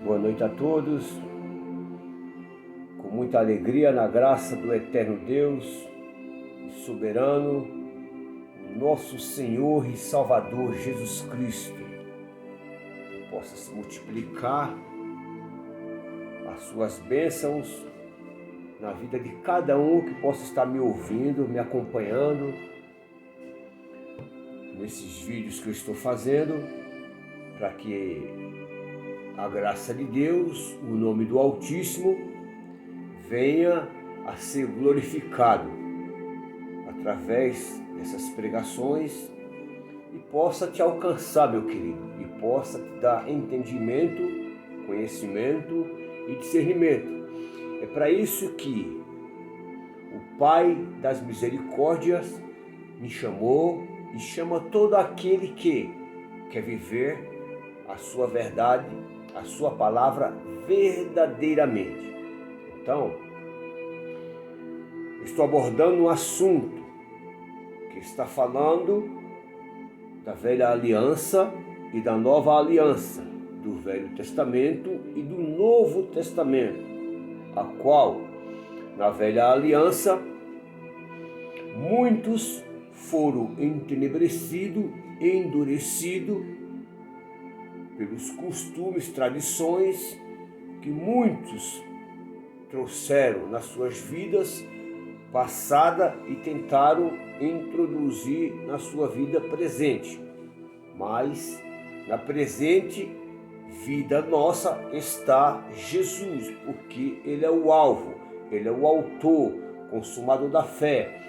Boa noite a todos, com muita alegria na graça do eterno Deus, soberano, nosso Senhor e Salvador Jesus Cristo, que possa se multiplicar as suas bênçãos na vida de cada um que possa estar me ouvindo, me acompanhando nesses vídeos que eu estou fazendo, para que a graça de Deus, o nome do Altíssimo, venha a ser glorificado através dessas pregações e possa te alcançar, meu querido, e possa te dar entendimento, conhecimento e discernimento. É para isso que o Pai das Misericórdias me chamou e chama todo aquele que quer viver a sua verdade, a sua palavra verdadeiramente. Então, estou abordando um assunto que está falando da velha aliança e da nova aliança, do Velho Testamento e do Novo Testamento, a qual, na velha aliança, muitos foram entenebrecidos, endurecidos pelos costumes, tradições que muitos trouxeram nas suas vidas passada e tentaram introduzir na sua vida presente. Mas na presente vida nossa está Jesus, porque Ele é o alvo, Ele é o autor, consumador da fé.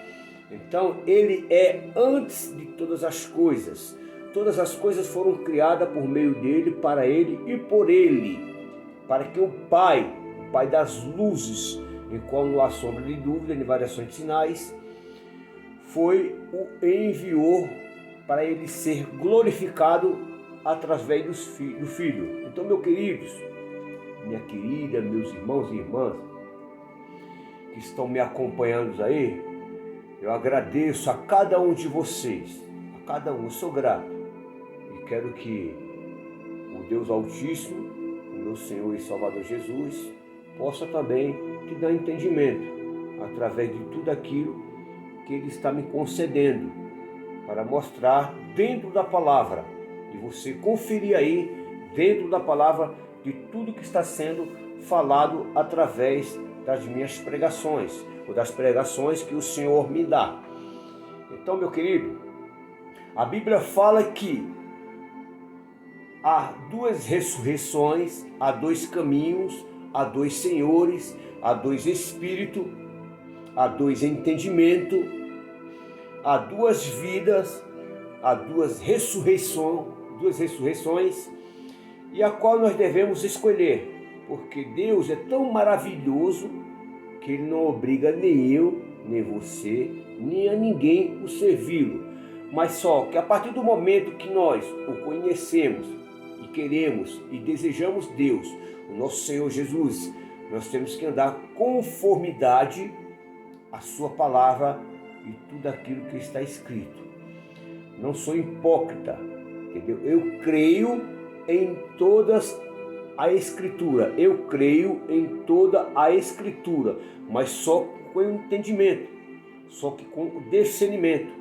Então Ele é antes de todas as coisas. Todas as coisas foram criadas por meio dele, para ele e por ele, para que o Pai das luzes, em qual não há sombra de dúvida, nem variações de sinais, o enviou para ele ser glorificado através do Filho. Então, meus queridos, minha querida, meus irmãos e irmãs que estão me acompanhando aí, eu agradeço a cada um de vocês, a cada um, eu sou grato. Quero que o Deus Altíssimo, o meu Senhor e Salvador Jesus, possa também te dar entendimento através de tudo aquilo que Ele está me concedendo, para mostrar dentro da palavra, e você conferir aí dentro da palavra de tudo que está sendo falado através das minhas pregações, ou das pregações que o Senhor me dá. Então, meu querido, a Bíblia fala que há duas ressurreições, há dois caminhos, há dois senhores, há dois espíritos, há dois entendimentos, há duas vidas, há duas ressurreições, e a qual nós devemos escolher, porque Deus é tão maravilhoso que Ele não obriga nem eu, nem você, nem a ninguém o servi-lo, mas só que a partir do momento que nós o conhecemos, queremos e desejamos Deus, o nosso Senhor Jesus, nós temos que andar conformidade à sua palavra e tudo aquilo que está escrito. Não sou hipócrita, entendeu? Eu creio em todas a Escritura, eu creio em toda a Escritura, mas só com entendimento, só que com discernimento,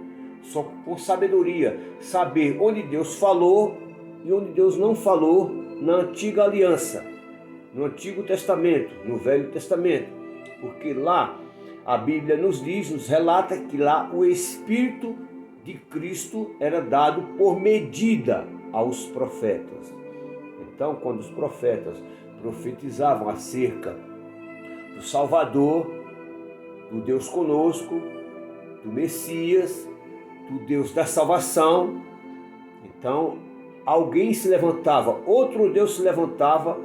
só com sabedoria, saber onde Deus falou e onde Deus não falou na antiga aliança, no Antigo Testamento, no Velho Testamento, porque lá a Bíblia nos diz, nos relata que lá o Espírito de Cristo era dado por medida aos profetas. Então, quando os profetas profetizavam acerca do Salvador, do Deus conosco, do Messias, do Deus da salvação, então alguém se levantava, outro Deus se levantava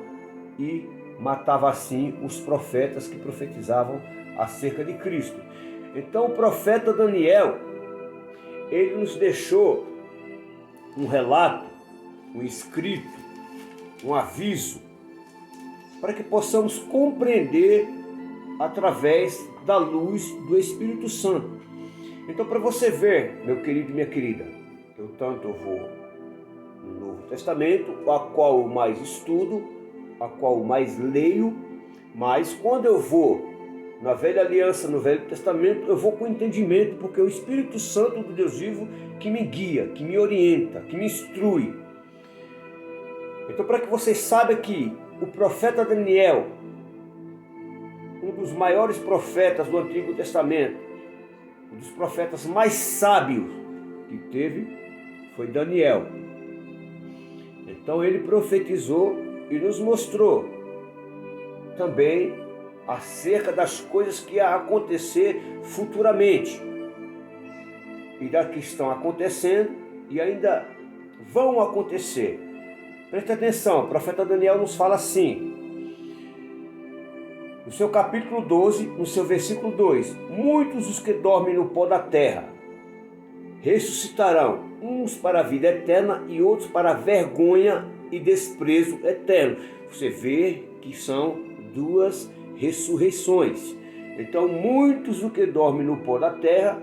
e matava assim os profetas que profetizavam acerca de Cristo. Então o profeta Daniel, ele nos deixou um relato, um escrito, um aviso, para que possamos compreender através da luz do Espírito Santo. Então, para você ver, meu querido e minha querida, eu vou no Novo Testamento, a qual eu mais estudo, a qual mais leio, mas quando eu vou na Velha Aliança, no Velho Testamento, eu vou com entendimento, porque é o Espírito Santo do Deus vivo que me guia, que me orienta, que me instrui. Então, para que vocês saibam que o profeta Daniel, um dos maiores profetas do Antigo Testamento, um dos profetas mais sábios que teve, foi Daniel. Então ele profetizou e nos mostrou também acerca das coisas que ia acontecer futuramente e das que estão acontecendo e ainda vão acontecer. Preste atenção, o profeta Daniel nos fala assim, no seu capítulo 12, no seu versículo 2: muitos os que dormem no pó da terra ressuscitarão, uns para a vida eterna e outros para a vergonha e desprezo eterno. Você vê que são duas ressurreições. Então, muitos os que dormem no pó da terra,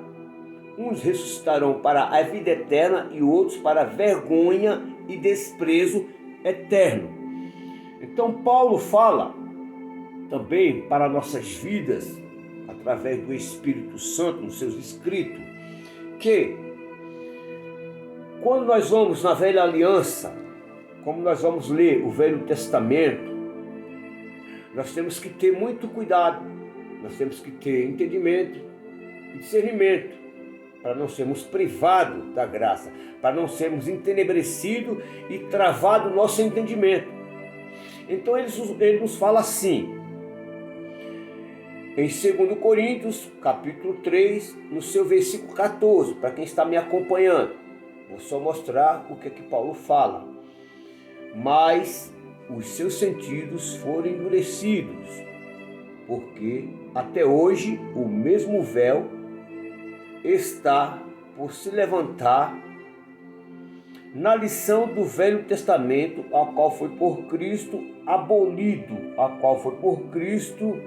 uns ressuscitarão para a vida eterna e outros para a vergonha e desprezo eterno. Então, Paulo fala também para nossas vidas, através do Espírito Santo, nos seus escritos, que quando nós vamos na Velha Aliança, como nós vamos ler o Velho Testamento, nós temos que ter muito cuidado, nós temos que ter entendimento e discernimento, para não sermos privados da graça, para não sermos entenebrecidos e travado o nosso entendimento. Então ele nos fala assim, em 2 Coríntios, capítulo 3, no seu versículo 14, para quem está me acompanhando, vou só mostrar o que Paulo fala. Mas os seus sentidos foram endurecidos, porque até hoje o mesmo véu está por se levantar na lição do Velho Testamento, a qual foi por Cristo abolido, a qual foi por Cristo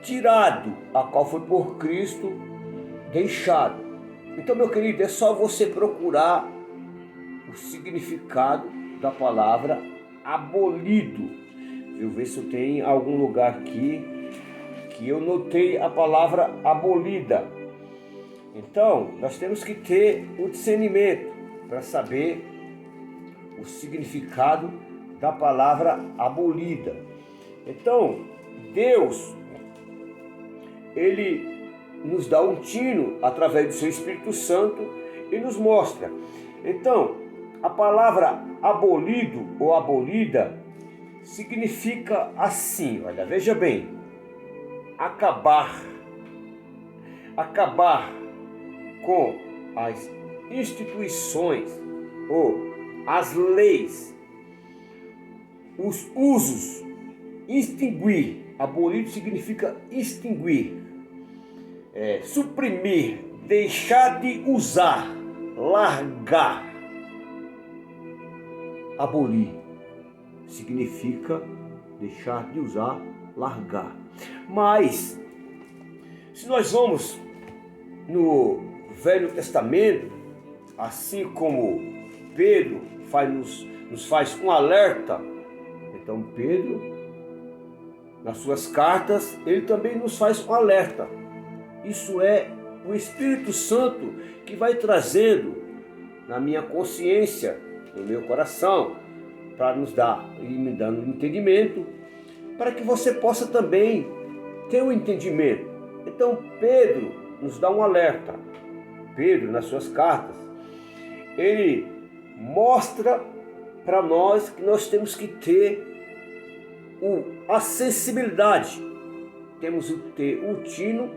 tirado, a qual foi por Cristo deixado. Então, meu querido, é só você procurar o significado da palavra abolido. Eu ver se eu tenho algum lugar aqui que eu notei a palavra abolida. Então, nós temos que ter o discernimento para saber o significado da palavra abolida. Então, Deus, Ele nos dá um tino através do seu Espírito Santo e nos mostra. Então, a palavra abolido ou abolida significa assim, olha, veja bem, acabar com as instituições ou as leis, os usos, extinguir. Abolido significa extinguir, suprimir, deixar de usar, largar. Abolir significa deixar de usar, largar. Mas, se nós vamos no Velho Testamento, assim como Pedro nos faz um alerta, então Pedro, nas suas cartas, ele também nos faz um alerta. Isso é o Espírito Santo que vai trazendo na minha consciência, no meu coração, para nos dar e me dando entendimento, para que você possa também ter um entendimento. Então Pedro nos dá um alerta. Pedro, nas suas cartas, ele mostra para nós que nós temos que ter a sensibilidade, temos que ter o tino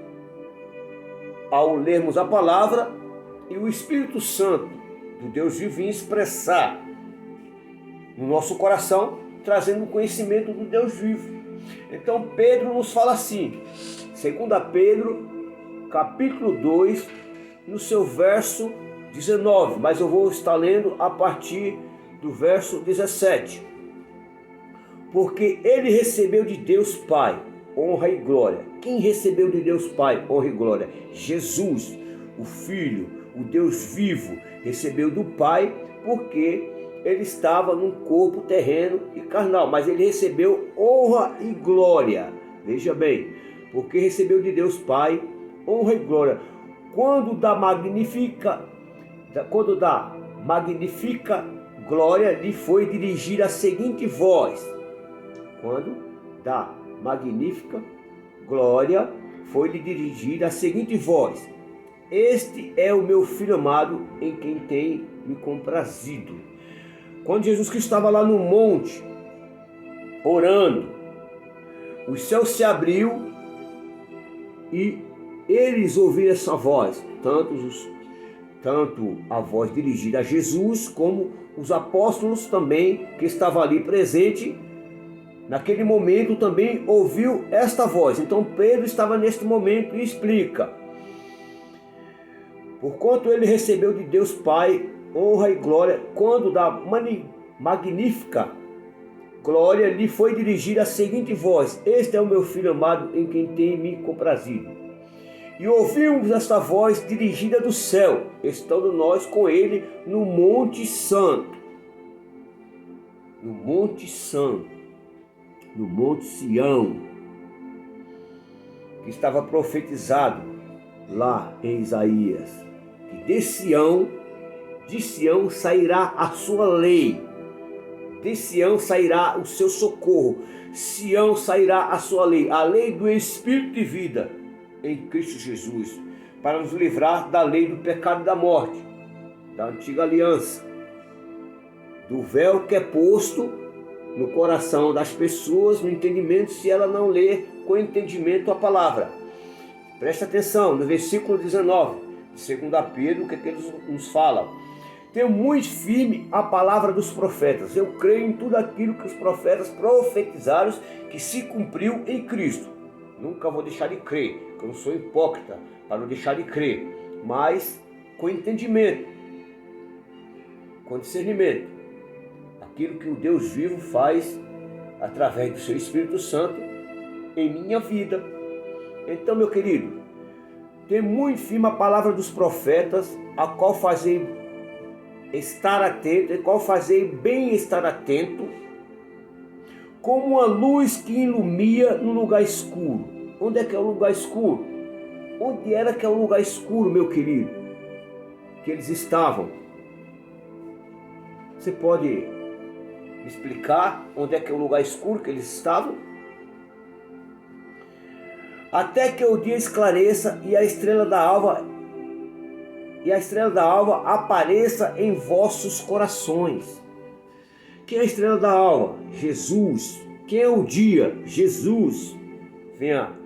ao lermos a palavra e o Espírito Santo do Deus vivo expressar no nosso coração, trazendo o conhecimento do Deus vivo. Então Pedro nos fala assim, 2 Pedro, capítulo 2, no seu verso 19, mas eu vou estar lendo a partir do verso 17. Porque ele recebeu de Deus Pai honra e glória. Quem recebeu de Deus Pai honra e glória? Jesus, o Filho, o Deus vivo, recebeu do Pai, porque ele estava num corpo terreno e carnal, mas ele recebeu honra e glória. Veja bem, porque recebeu de Deus Pai honra e glória. Quando dá magnífica glória, lhe foi dirigida a seguinte voz. Quando dá magnífica glória, foi-lhe dirigida a seguinte voz: este é o meu filho amado, em quem tem me comprazido. Quando Jesus Cristo estava lá no monte, orando, o céu se abriu e eles ouviram essa voz, tanto a voz dirigida a Jesus, como os apóstolos também, que estavam ali presentes, naquele momento também ouviu esta voz. Então Pedro estava neste momento e explica: porquanto ele recebeu de Deus Pai honra e glória, quando da magnífica glória lhe foi dirigida a seguinte voz: este é o meu filho amado, em quem tem me comprazido. E ouvimos esta voz dirigida do céu, estando nós com ele no Monte Santo. No Monte Santo, no Monte Sião, que estava profetizado lá em Isaías, que de Sião sairá a sua lei, de Sião sairá o seu socorro, Sião sairá a sua lei, a lei do Espírito de vida em Cristo Jesus, para nos livrar da lei do pecado e da morte, da antiga aliança, do véu que é posto no coração das pessoas, no entendimento, se ela não ler com entendimento a palavra. Presta atenção no versículo 19 de 2 Pedro, que eles nos falam: tenho muito firme a palavra dos profetas, eu creio em tudo aquilo que os profetas profetizaram, que se cumpriu em Cristo. Nunca vou deixar de crer, porque eu não sou hipócrita para não deixar de crer, mas com entendimento, com discernimento, aquilo que o Deus vivo faz através do seu Espírito Santo em minha vida. Então, meu querido, tem muito firme a palavra dos profetas, a qual fazei estar atento, a qual fazei bem estar atento, como uma luz que ilumina no lugar escuro. Onde é que é o lugar escuro? Onde era que é o lugar escuro, meu querido? Que eles estavam. Você pode me explicar onde é que é o lugar escuro que eles estavam? Até que o dia esclareça e a estrela da alva apareça em vossos corações. Quem é a estrela da alva? Jesus. Quem é o dia? Jesus. Venha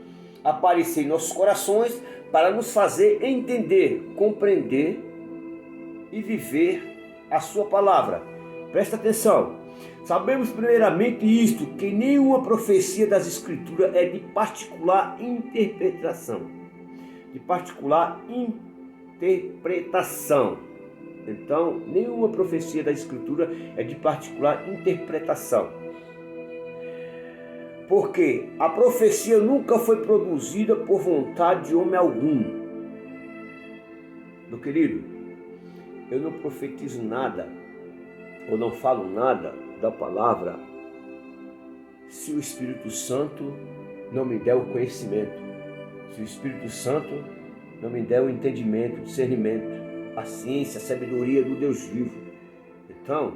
aparecer em nossos corações para nos fazer entender, compreender e viver a sua palavra. Presta atenção. Sabemos primeiramente isto, que nenhuma profecia das Escrituras é de particular interpretação. De particular interpretação. Então, nenhuma profecia da Escritura é de particular interpretação. Porque a profecia nunca foi produzida por vontade de homem algum. Meu querido, eu não profetizo nada, ou não falo nada da palavra, se o Espírito Santo não me der o conhecimento, se o Espírito Santo não me der o entendimento, o discernimento, a ciência, a sabedoria do Deus vivo. Então,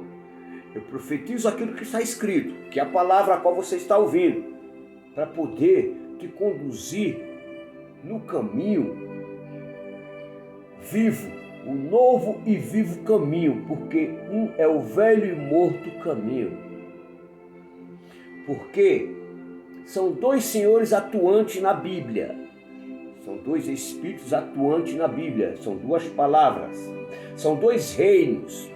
eu profetizo aquilo que está escrito, que é a palavra a qual você está ouvindo, para poder te conduzir no caminho vivo, o novo e vivo caminho, porque um é o velho e morto caminho. Porque são dois senhores atuantes na Bíblia, são dois espíritos atuantes na Bíblia, são duas palavras, são dois reinos,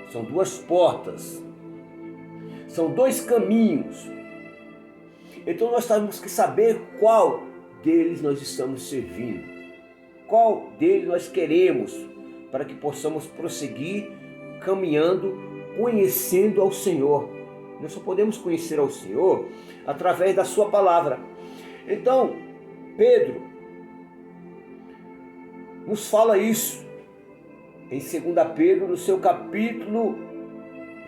são duas portas, são dois caminhos. Então nós temos que saber qual deles nós estamos servindo, qual deles nós queremos, para que possamos prosseguir caminhando, conhecendo ao Senhor. Nós só podemos conhecer ao Senhor através da sua palavra. Então, Pedro nos fala isso em 2 Pedro, no seu capítulo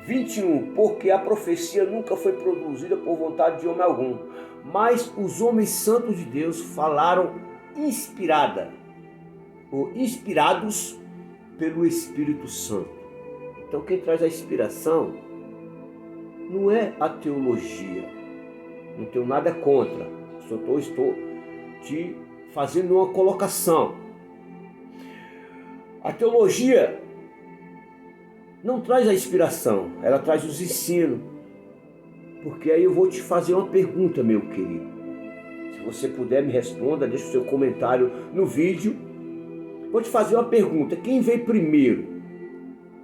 21. Porque a profecia nunca foi produzida por vontade de homem algum, mas os homens santos de Deus falaram inspirados pelo Espírito Santo. Então quem traz a inspiração não é a teologia. Não tenho nada contra. Estou te fazendo uma colocação. A teologia não traz a inspiração, ela traz os ensinos. Porque aí eu vou te fazer uma pergunta, meu querido. Se você puder me responda, deixa o seu comentário no vídeo. Vou te fazer uma pergunta. Quem veio primeiro?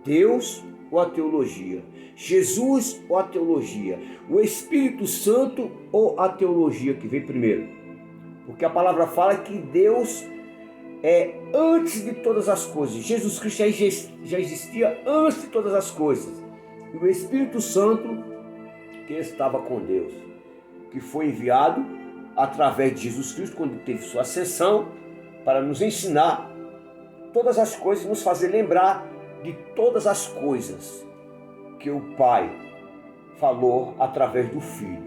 Deus ou a teologia? Jesus ou a teologia? O Espírito Santo ou a teologia que veio primeiro? Porque a palavra fala que Deus é antes de todas as coisas. Jesus Cristo já existia antes de todas as coisas. E o Espírito Santo que estava com Deus, que foi enviado através de Jesus Cristo quando teve sua ascensão para nos ensinar todas as coisas, nos fazer lembrar de todas as coisas que o Pai falou através do Filho.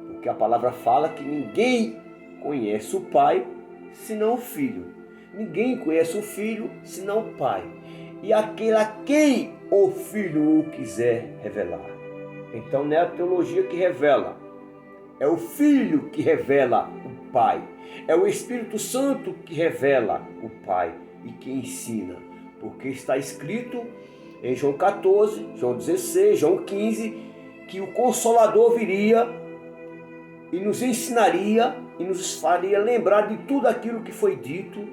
Porque a palavra fala que ninguém conhece o Pai senão o Filho. Ninguém conhece o Filho senão o Pai. E aquele a quem o Filho o quiser revelar. Então não é a teologia que revela, é o Filho que revela o Pai. É o Espírito Santo que revela o Pai e que ensina. Porque está escrito em João 14, João 16, João 15, que o Consolador viria e nos ensinaria e nos faria lembrar de tudo aquilo que foi dito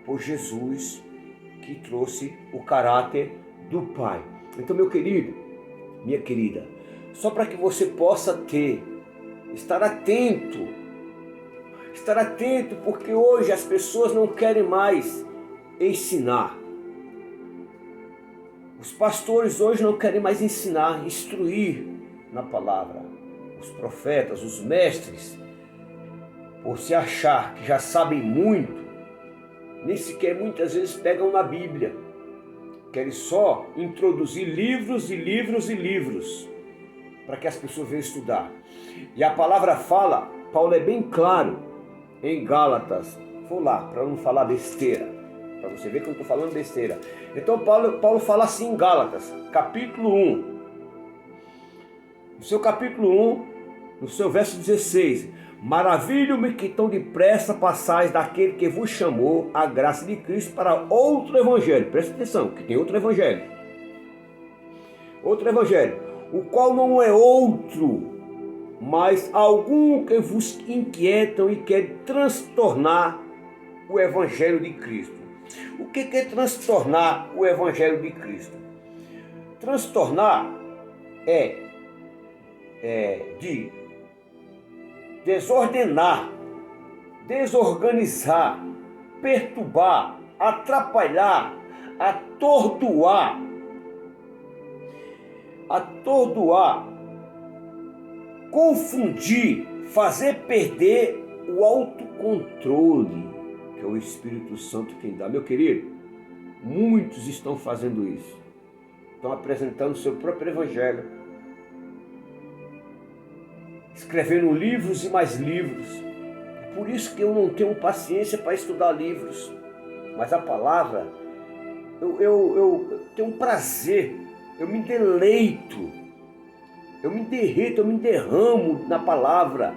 por Jesus, que trouxe o caráter do Pai. Então, meu querido, minha querida, só para que você possa estar atento, porque hoje as pessoas não querem mais ensinar. Os pastores hoje não querem mais ensinar, instruir na palavra. Os profetas, os mestres, por se achar que já sabem muito, nem sequer muitas vezes pegam na Bíblia. Querem só introduzir livros e livros e livros para que as pessoas venham estudar. E a palavra fala, Paulo é bem claro em Gálatas. Vou lá para não falar besteira, para você ver que eu não estou falando besteira. Então Paulo fala assim em Gálatas, capítulo 1. No seu capítulo 1, no seu verso 16. Maravilho-me que tão depressa passais daquele que vos chamou a graça de Cristo para outro evangelho. Presta atenção, que tem outro evangelho. Outro evangelho, o qual não é outro, mas algum que vos inquietam e quer transtornar o evangelho de Cristo. O que é transtornar o evangelho de Cristo? Transtornar é de desordenar, desorganizar, perturbar, atrapalhar, atordoar, confundir, fazer perder o autocontrole, que é o Espírito Santo quem dá. Meu querido, muitos estão fazendo isso. Estão apresentando o seu próprio evangelho, escrevendo livros e mais livros. Por isso que eu não tenho paciência para estudar livros. Mas a palavra, eu tenho um prazer, eu me deleito, eu me derrito, eu me derramo na palavra.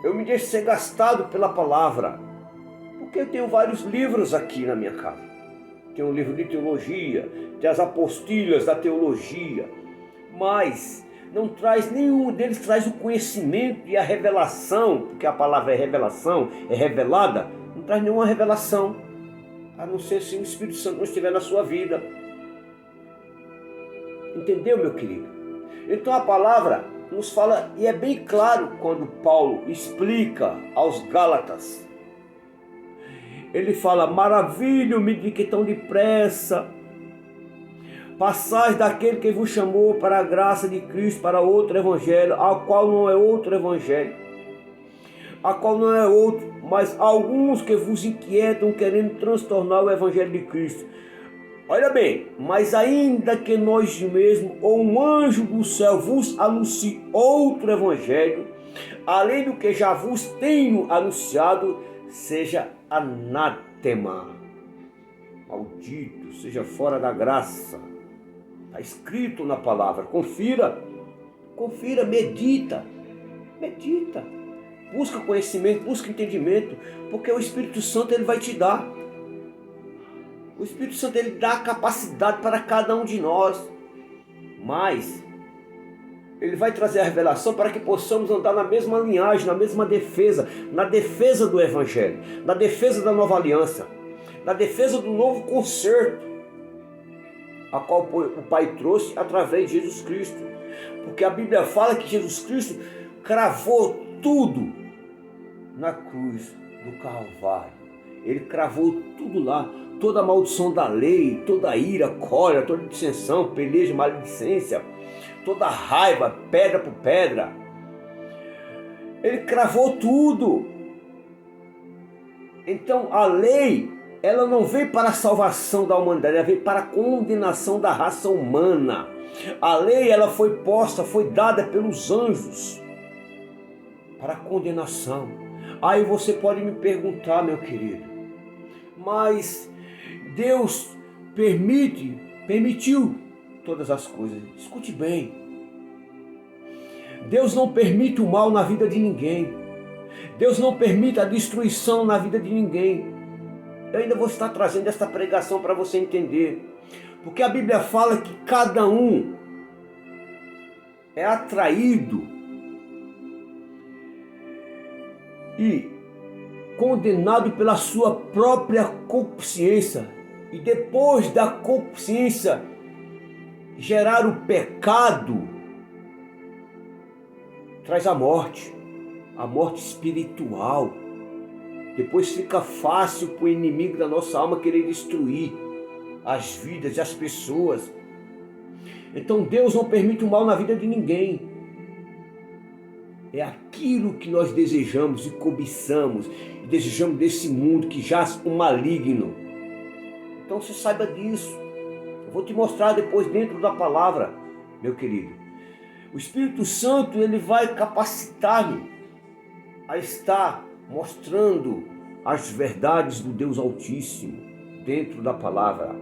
Eu me deixo ser gastado pela palavra. Porque eu tenho vários livros aqui na minha casa. Tem um livro de teologia, tem as apostilhas da teologia, mas não traz, nenhum deles traz o conhecimento e a revelação, porque a palavra é revelação, é revelada, não traz nenhuma revelação, a não ser se o Espírito Santo não estiver na sua vida. Entendeu, meu querido? Então a palavra nos fala, e é bem claro quando Paulo explica aos Gálatas. Ele fala, maravilho-me de que tão depressa passais daquele que vos chamou para a graça de Cristo, para outro evangelho, ao qual não é outro evangelho, mas alguns que vos inquietam querendo transtornar o evangelho de Cristo. Olha bem, mas ainda que nós mesmos ou um anjo do céu vos anuncie outro evangelho, além do que já vos tenho anunciado, seja anátema, maldito, seja fora da graça. Está escrito na palavra, confira, medita, busca conhecimento, busca entendimento, porque o Espírito Santo ele vai te dar. O Espírito Santo ele dá a capacidade para cada um de nós, mas ele vai trazer a revelação para que possamos andar na mesma linhagem, na mesma defesa, na defesa do Evangelho, na defesa da nova aliança, na defesa do novo concerto, a qual o Pai trouxe através de Jesus Cristo. Porque a Bíblia fala que Jesus Cristo cravou tudo na cruz do Calvário. Ele cravou tudo lá, toda a maldição da lei, toda a ira, cólera, toda a dissensão, peleja, maledicência, toda a raiva, pedra por pedra. Ele cravou tudo. Então a lei, ela não veio para a salvação da humanidade, ela veio para a condenação da raça humana. A lei, ela foi posta, foi dada pelos anjos para a condenação. Aí você pode me perguntar, meu querido, mas Deus permitiu todas as coisas. Escute bem. Deus não permite o mal na vida de ninguém. Deus não permite a destruição na vida de ninguém. Eu ainda vou estar trazendo esta pregação para você entender. Porque a Bíblia fala que cada um é atraído e condenado pela sua própria consciência. E depois da consciência gerar o pecado, traz a morte espiritual. Depois fica fácil para o inimigo da nossa alma querer destruir as vidas e as pessoas. Então Deus não permite o mal na vida de ninguém. É aquilo que nós desejamos e cobiçamos, e desejamos desse mundo que jaz o maligno. Então você saiba disso. Eu vou te mostrar depois dentro da palavra, meu querido. O Espírito Santo ele vai capacitar-me a estar mostrando as verdades do Deus Altíssimo dentro da palavra.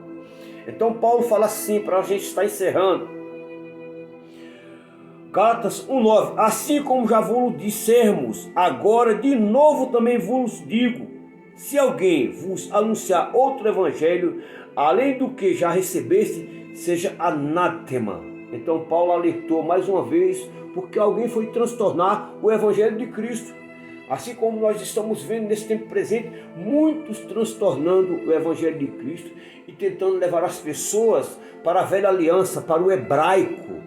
Então Paulo fala assim, para a gente estar encerrando. Gálatas 1:9. Assim como já vos dissermos, agora de novo também vos digo, se alguém vos anunciar outro evangelho, além do que já recebeste, seja anátema. Então Paulo alertou mais uma vez, porque alguém foi transtornar o evangelho de Cristo. Assim como nós estamos vendo nesse tempo presente, muitos transtornando o evangelho de Cristo e tentando levar as pessoas para a velha aliança, para o hebraico.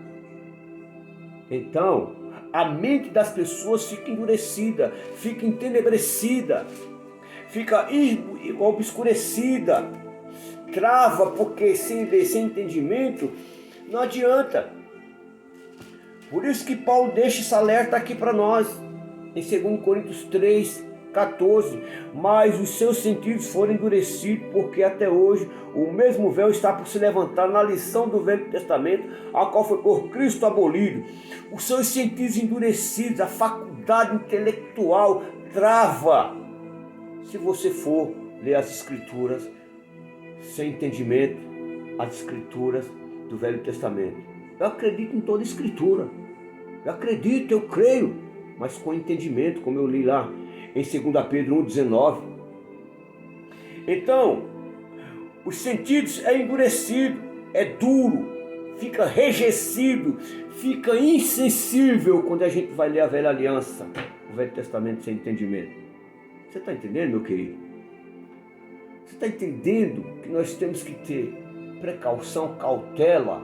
Então, a mente das pessoas fica endurecida, fica entenebrecida, fica obscurecida, trava, porque sem entendimento não adianta. Por isso que Paulo deixa esse alerta aqui para nós, em 2 Coríntios 3:14. Mas os seus sentidos foram endurecidos, porque até hoje o mesmo véu está por se levantar na lição do Velho Testamento, a qual foi por Cristo abolido. Os seus sentidos endurecidos, a faculdade intelectual trava. Se você for ler as Escrituras sem entendimento, as Escrituras do Velho Testamento. Eu acredito em toda a Escritura. Eu acredito, eu creio, mas com entendimento, como eu li lá em 2 Pedro 1:19. Então, os sentidos é endurecido, é duro, fica enrijecido, fica insensível quando a gente vai ler a Velha Aliança, o Velho Testamento sem entendimento. Você está entendendo, meu querido? Você está entendendo que nós temos que ter precaução, cautela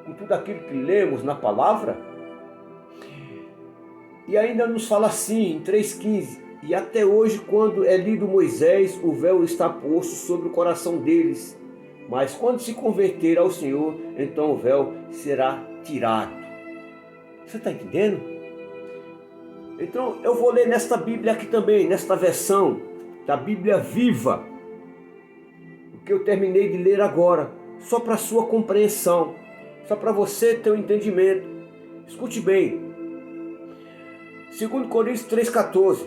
com tudo aquilo que lemos na palavra? E ainda nos fala assim, em 3,15, e até hoje, quando é lido Moisés, o véu está posto sobre o coração deles, mas quando se converter ao Senhor, então o véu será tirado. Você está entendendo? Então eu vou ler nesta Bíblia aqui também, nesta versão da Bíblia Viva, o que eu terminei de ler agora, só para sua compreensão, só para você ter um entendimento. Escute bem. 2 Coríntios 3,14.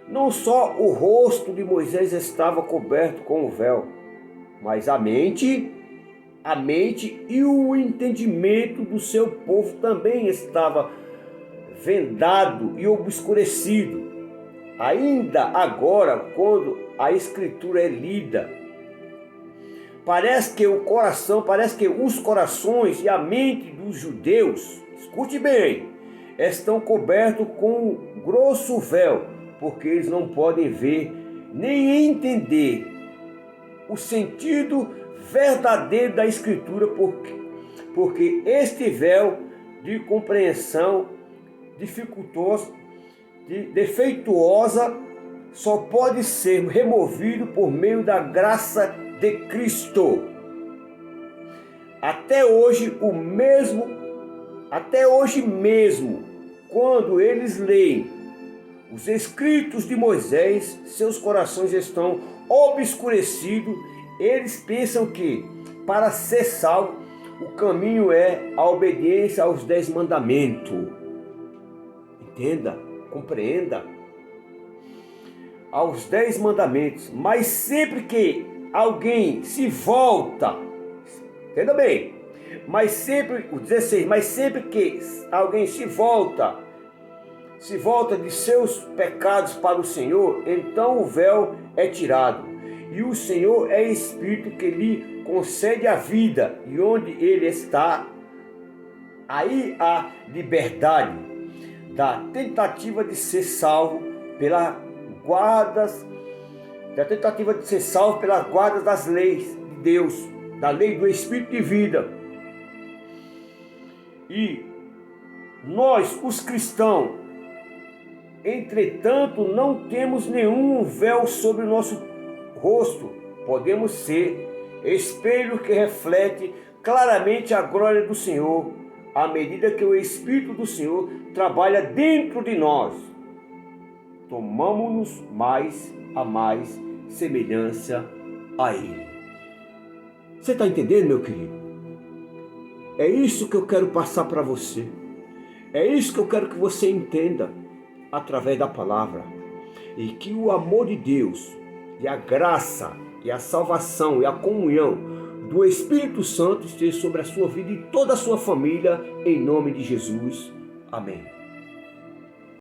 Não só o rosto de Moisés estava coberto com o véu, mas a mente e o entendimento do seu povo também estava vendado e obscurecido. Ainda agora, quando a escritura é lida, parece que os corações e a mente dos judeus, escute bem, estão cobertos com um grosso véu, porque eles não podem ver nem entender o sentido verdadeiro da escritura, porque este véu de compreensão defeituosa só pode ser removido por meio da graça de Cristo. Até hoje mesmo, quando eles leem os escritos de Moisés, seus corações estão obscurecidos. Eles pensam que, para ser salvo, o caminho é a obediência aos 10 mandamentos. Entenda, compreenda. Aos 10 mandamentos. Mas sempre que alguém se volta, entenda bem, o 16, mas sempre que alguém se volta de seus pecados para o Senhor, então o véu é tirado. E o Senhor é Espírito que lhe concede a vida, e onde Ele está, aí há liberdade da tentativa de ser salvo pelas guardas das leis de Deus, da lei do Espírito de vida. E nós, os cristãos, entretanto, não temos nenhum véu sobre o nosso rosto. Podemos ser espelho que reflete claramente a glória do Senhor, à medida que o Espírito do Senhor trabalha dentro de nós. Tomamos-nos mais a mais semelhança a Ele. Você está entendendo, meu querido? É isso que eu quero passar para você. É isso que eu quero que você entenda através da palavra. E que o amor de Deus, e a graça, e a salvação, e a comunhão do Espírito Santo esteja sobre a sua vida e toda a sua família, em nome de Jesus. Amém.